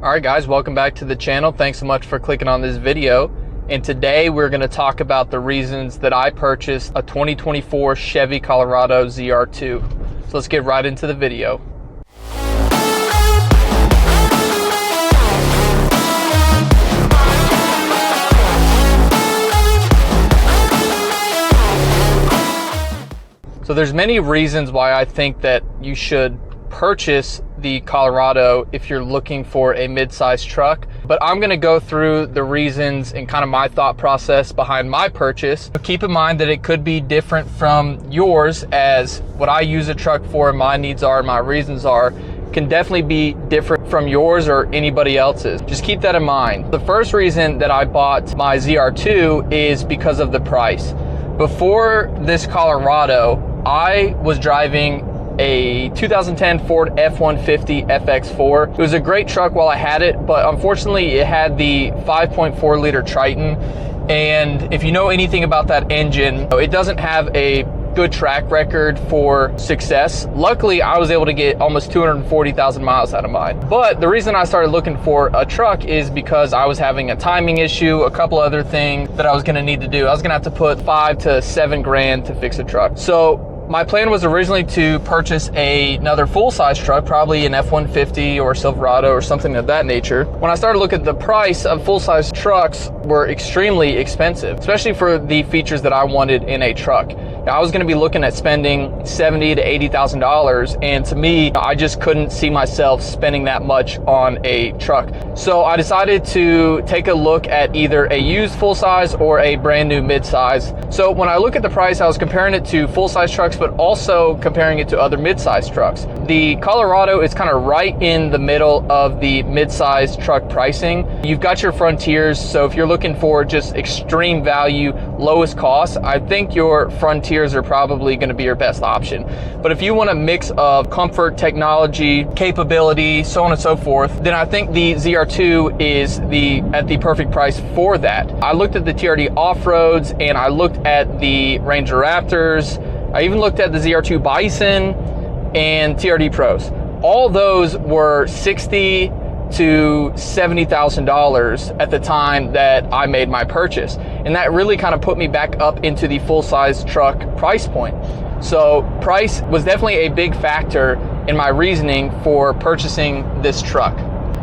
Alright guys, welcome back to the channel. Thanks so much for clicking on this video. And today we're going to talk about the reasons that I purchased a 2024 Chevy Colorado ZR2. So let's get right into the video. So there's many reasons why I think that you should purchase the Colorado if you're looking for a mid-size truck, but I'm going to go through the reasons and kind of my thought process behind my purchase. Keep in mind that it could be different from yours, as what I use a truck for, my needs are, my reasons are, can definitely be different from yours or anybody else's. Just keep that in mind. The first reason that I bought my ZR2 is because of the price. Before this Colorado, I was driving a 2010 Ford F-150 FX4. It was a great truck while I had it, but unfortunately it had the 5.4 liter Triton. And if you know anything about that engine, it doesn't have a good track record for success. Luckily, I was able to get almost 240,000 miles out of mine. But the reason I started looking for a truck is because I was having a timing issue, a couple other things that I was gonna need to do. I was gonna have to put 5 to 7 grand to fix a truck. So my plan was originally to purchase another full-size truck, probably an F-150 or Silverado or something of that nature. When I started looking at the price of full-size trucks were extremely expensive, especially for the features that I wanted in a truck. I was going to be looking at spending $70,000 to $80,000, and to me, I just couldn't see myself spending that much on a truck. So I decided to take a look at either a used full-size or a brand new mid-size. So when I look at the price, I was comparing it to full-size trucks, but also comparing it to other mid-size trucks. The Colorado is kind of right in the middle of the mid-size truck pricing. You've got your Frontiers, so if you're looking for just extreme value, lowest cost, I think your Frontiers are probably going to be your best option. But if you want a mix of comfort, technology, capability, so on and so forth, then I think the ZR2 is at the perfect price for that. I looked at the TRD off-roads, and I looked at the Ranger Raptors. I even looked at the ZR2 Bison and TRD Pros. All those were $60,000 to $70,000 at the time that I made my purchase. And that really kind of put me back up into the full-size truck price point. So price was definitely a big factor in my reasoning for purchasing this truck.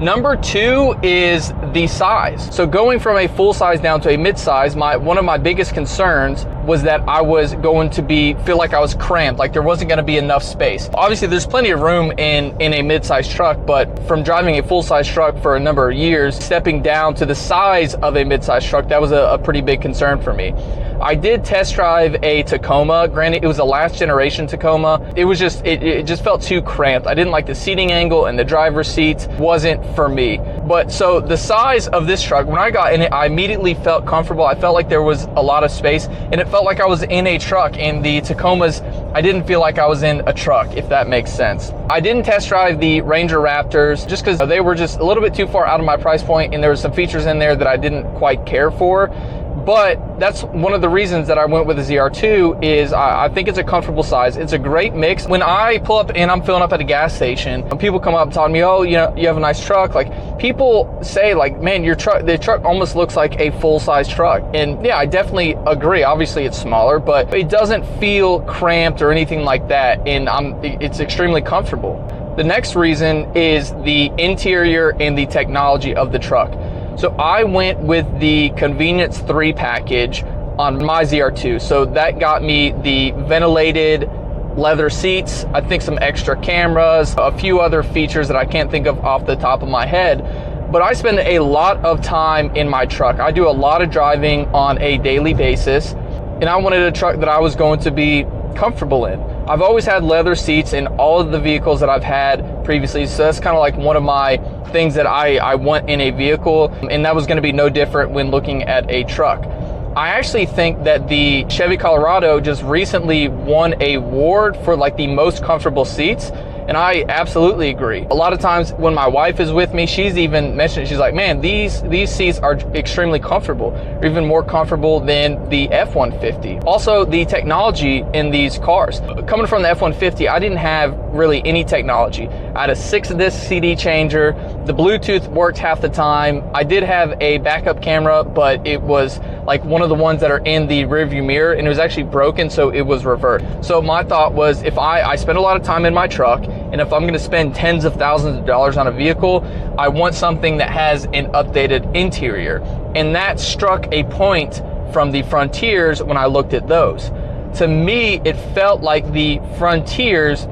Number two is the size. So going from a full size down to a mid-size, one of my biggest concerns was that I was going to feel like I was cramped, like there wasn't going to be enough space. Obviously, there's plenty of room in a mid-size truck, but from driving a full-size truck for a number of years, stepping down to the size of a mid-size truck, that was a pretty big concern for me. I did test drive a Tacoma. Granted, it was a last generation Tacoma. It was just, it just felt too cramped. I didn't like the seating angle, and the driver's seats wasn't for me. But so the size of this truck, when I got in it, I immediately felt comfortable. I felt like there was a lot of space, and it felt like I was in a truck. In the Tacomas, I didn't feel like I was in a truck, if that makes sense. I didn't test drive the Ranger Raptors just because they were just a little bit too far out of my price point, and there were some features in there that I didn't quite care for. But that's one of the reasons that I went with the ZR2 is I think it's a comfortable size. It's a great mix. When I pull up and I'm filling up at a gas station, when people come up and tell me, oh, you know, you have a nice truck. Like, people say, like, man, the truck almost looks like a full-size truck. And yeah, I definitely agree. Obviously, it's smaller, but it doesn't feel cramped or anything like that. And it's extremely comfortable. The next reason is the interior and the technology of the truck. So I went with the Convenience 3 package on my ZR2. So that got me the ventilated leather seats, I think some extra cameras, a few other features that I can't think of off the top of my head. But I spend a lot of time in my truck. I do a lot of driving on a daily basis, and I wanted a truck that I was going to be comfortable in. I've always had leather seats in all of the vehicles that I've had previously, so that's kind of like one of my things that I want in a vehicle, and that was going to be no different when looking at a truck. I actually think that the Chevy Colorado just recently won an award for like the most comfortable seats, And I absolutely agree. A lot of times when my wife is with me, she's even mentioned, she's like, man, these seats are extremely comfortable, or even more comfortable than the F-150. Also, the technology in these cars. Coming from the F-150, I didn't have really any technology. I had a 6-disc CD changer. The Bluetooth worked half the time. I did have a backup camera, but it was like one of the ones that are in the rearview mirror, and it was actually broken, so it was reversed. So my thought was, if I spend a lot of time in my truck, and if I'm gonna spend tens of thousands of dollars on a vehicle, I want something that has an updated interior. And that struck a point from the Frontiers when I looked at those. To me, it felt like the Frontiers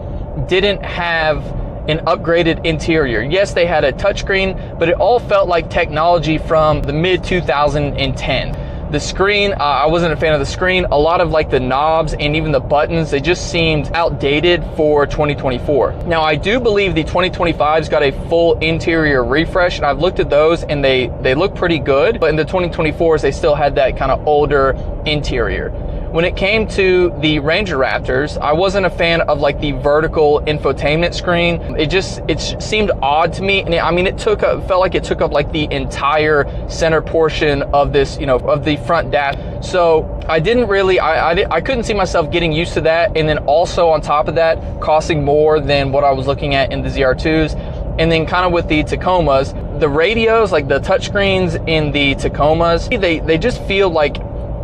didn't have an upgraded interior. Yes, they had a touchscreen, but it all felt like technology from the mid 2010. The screen, I wasn't a fan of the screen. A lot of like the knobs and even the buttons, they just seemed outdated for 2024. Now, I do believe the 2025's got a full interior refresh, and I've looked at those and they look pretty good, but in the 2024s, they still had that kind of older interior. When it came to the Ranger Raptors, I wasn't a fan of like the vertical infotainment screen. It seemed odd to me, and it felt like it took up like the entire center portion of this, of the front dash. So I didn't really, I couldn't see myself getting used to that, and then also on top of that, costing more than what I was looking at in the ZR2s. And then kind of with the Tacomas, the radios, like the touchscreens in the Tacomas, they just feel like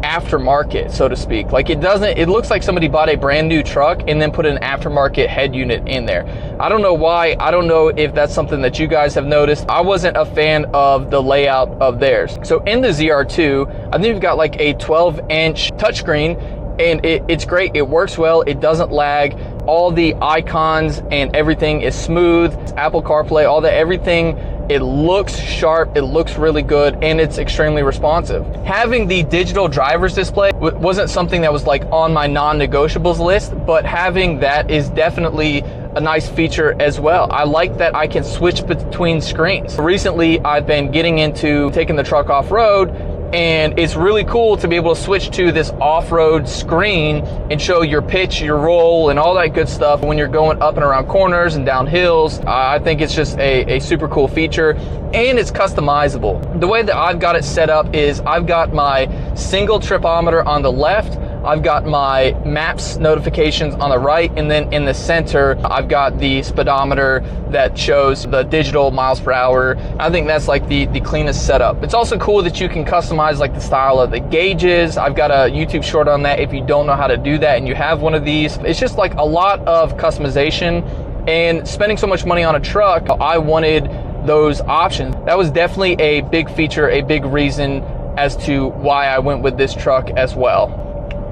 aftermarket, so to speak. Like it looks like somebody bought a brand new truck and then put an aftermarket head unit in there. I don't know why. I don't know if that's something that you guys have noticed. I wasn't a fan of the layout of theirs. So in the ZR2, I think you've got like a 12-inch touchscreen, and it's great. It works well. It doesn't lag. All the icons and everything is smooth. It's Apple CarPlay, all that, everything. It looks sharp, it looks really good, and it's extremely responsive. Having the digital driver's display wasn't something that was like on my non-negotiables list, but having that is definitely a nice feature as well. I like that I can switch between screens. Recently, I've been getting into taking the truck off-road, and it's really cool to be able to switch to this off-road screen and show your pitch, your roll, and all that good stuff when you're going up and around corners and down hills. I think it's just a super cool feature, and it's customizable. The way that I've got it set up is I've got my single tripometer on the left, I've got my maps notifications on the right, and then in the center, I've got the speedometer that shows the digital miles per hour. I think that's like the cleanest setup. It's also cool that you can customize like the style of the gauges. I've got a YouTube short on that if you don't know how to do that and you have one of these. It's just like a lot of customization, and spending so much money on a truck, I wanted those options. That was definitely a big feature, a big reason as to why I went with this truck as well.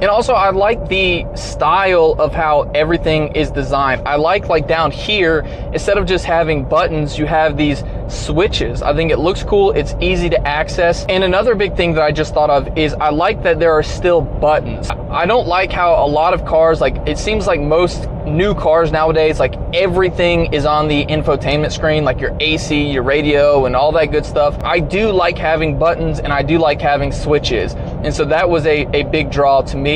And also, I like the style of how everything is designed. I like down here, instead of just having buttons, you have these switches. I think it looks cool, it's easy to access. And another big thing that I just thought of is I like that there are still buttons. I don't like how a lot of cars, like it seems like most new cars nowadays, like everything is on the infotainment screen, like your AC, your radio, and all that good stuff. I do like having buttons, and I do like having switches. And so that was a big draw to me.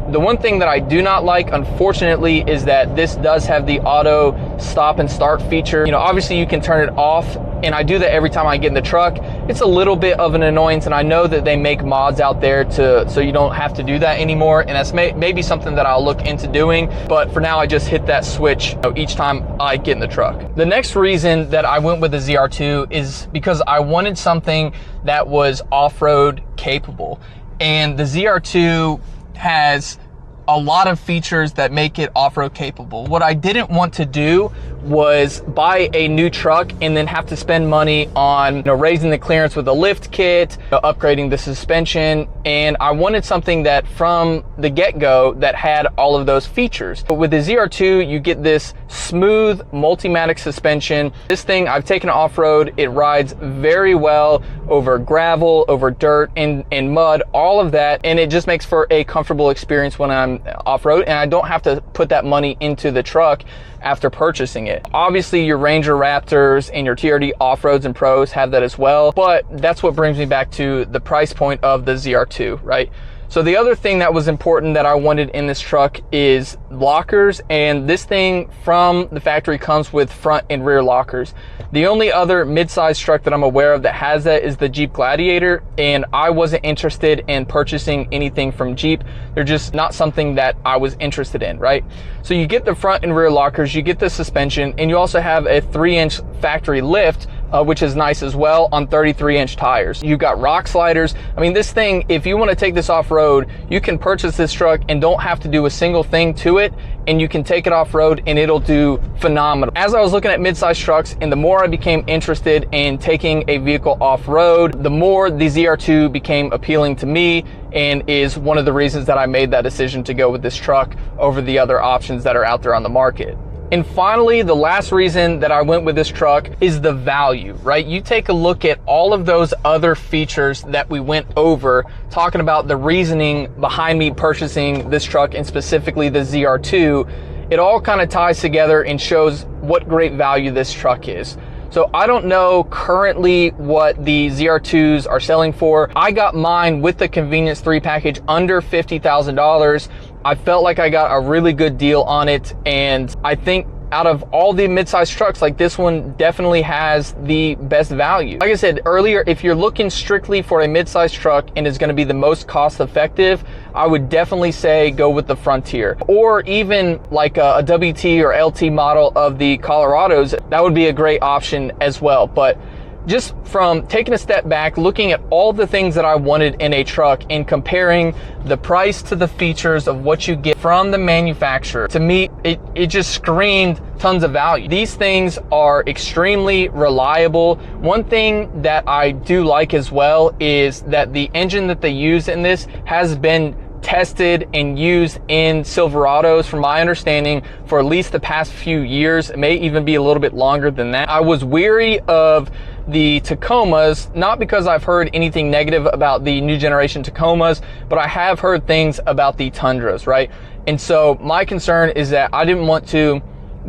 The one thing that I do not like, unfortunately, is that this does have the auto stop and start feature. Obviously you can turn it off, and I do that every time I get in the truck. It's a little bit of an annoyance, and I know that they make mods out there so you don't have to do that anymore, and that's maybe something that I'll look into doing, but for now I just hit that switch each time I get in the truck. The next reason that I went with the ZR2 is because I wanted something that was off-road capable, and the ZR2 has a lot of features that make it off-road capable. What I didn't want to do was buy a new truck and then have to spend money on raising the clearance with a lift kit, upgrading the suspension, and I wanted something that from the get-go that had all of those features. But with the ZR2, you get this smooth multimatic suspension. This thing, I've taken it off-road, it rides very well over gravel, over dirt, and mud, all of that, and it just makes for a comfortable experience when I'm off-road, and I don't have to put that money into the truck after purchasing it. Obviously, your Ranger Raptors and your TRD Off-Roads and Pros have that as well, but that's what brings me back to the price point of the ZR2, right? So the other thing that was important that I wanted in this truck is lockers, and this thing from the factory comes with front and rear lockers. The only other mid-size truck that I'm aware of that has that is the Jeep Gladiator, and I wasn't interested in purchasing anything from Jeep. They're just not something that I was interested in, right? So you get the front and rear lockers, you get the suspension, and you also have a 3-inch factory lift, which is nice as well, on 33-inch tires. You've got rock sliders. I mean, this thing, if you want to take this off-road, you can purchase this truck and don't have to do a single thing to it, and you can take it off-road and it'll do phenomenal. As I was looking at mid-size trucks, and the more I became interested in taking a vehicle off-road, the more the ZR2 became appealing to me, and is one of the reasons that I made that decision to go with this truck over the other options that are out there on the market. And finally, the last reason that I went with this truck is the value, right? You take a look at all of those other features that we went over, talking about the reasoning behind me purchasing this truck, and specifically the ZR2. It all kind of ties together and shows what great value this truck is. So I don't know currently what the ZR2s are selling for. I got mine with the convenience 3 package under $50,000. I felt like I got a really good deal on it, and I think out of all the mid-size trucks, like, this one definitely has the best value. Like I said earlier, if you're looking strictly for a mid-size truck and is going to be the most cost effective, I would definitely say go with the Frontier, or even like a WT or LT model of the Colorados. That would be a great option as well. But just from taking a step back, looking at all the things that I wanted in a truck and comparing the price to the features of what you get from the manufacturer, to me, it just screamed tons of value. These things are extremely reliable. One thing that I do like as well is that the engine that they use in this has been tested and used in Silverados, from my understanding, for at least the past few years. It may even be a little bit longer than that. I was weary of the Tacomas, not because I've heard anything negative about the new generation Tacomas, but I have heard things about the Tundras, right? And so my concern is that I didn't want to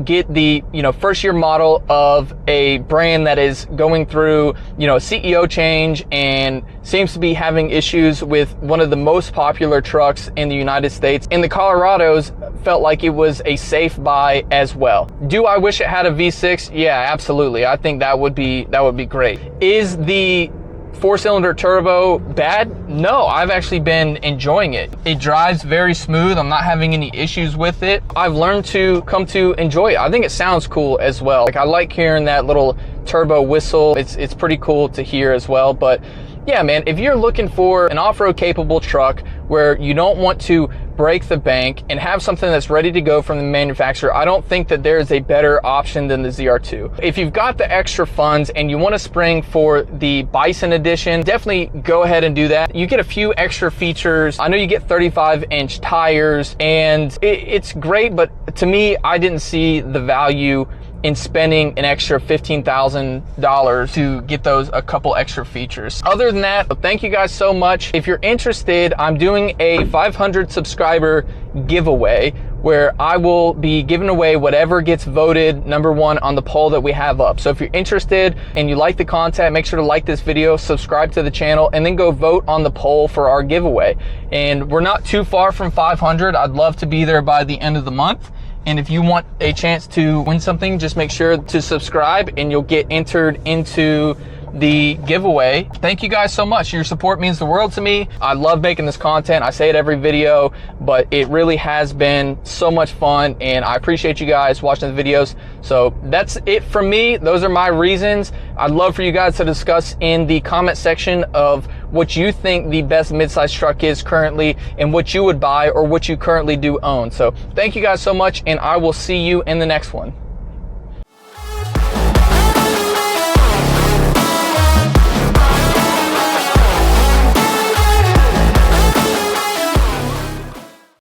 get the, first year model of a brand that is going through, a CEO change and seems to be having issues with one of the most popular trucks in the United States. And the Colorados felt like it was a safe buy as well. Do I wish it had a V6? Yeah, absolutely. I think that would be great. Is the 4-cylinder turbo bad? No, I've actually been enjoying it. It drives very smooth. I'm not having any issues with it. I've learned to come to enjoy it. I think it sounds cool as well. Like, I like hearing that little turbo whistle. It's pretty cool to hear as well. But yeah, man, if you're looking for an off-road capable truck where you don't want to break the bank and have something that's ready to go from the manufacturer, I don't think that there is a better option than the ZR2. If you've got the extra funds and you want to spring for the Bison edition, definitely go ahead and do that. You get a few extra features. I know you get 35-inch tires, and it's great, but to me, I didn't see the value in spending an extra $15,000 to get those a couple extra features. Other than that, thank you guys so much. If you're interested, I'm doing a 500 subscriber giveaway where I will be giving away whatever gets voted #1 on the poll that we have up. So if you're interested and you like the content, make sure to like this video, subscribe to the channel, and then go vote on the poll for our giveaway. And we're not too far from 500. I'd love to be there by the end of the month. And if you want a chance to win something, just make sure to subscribe and you'll get entered into the giveaway. Thank you guys so much. Your support means the world to me. I love making this content. I say it every video, but it really has been so much fun, and I appreciate you guys watching the videos. So that's it from me. Those are my reasons. I'd love for you guys to discuss in the comment section of what you think the best midsize truck is currently and what you would buy or what you currently do own. So thank you guys so much, and I will see you in the next one.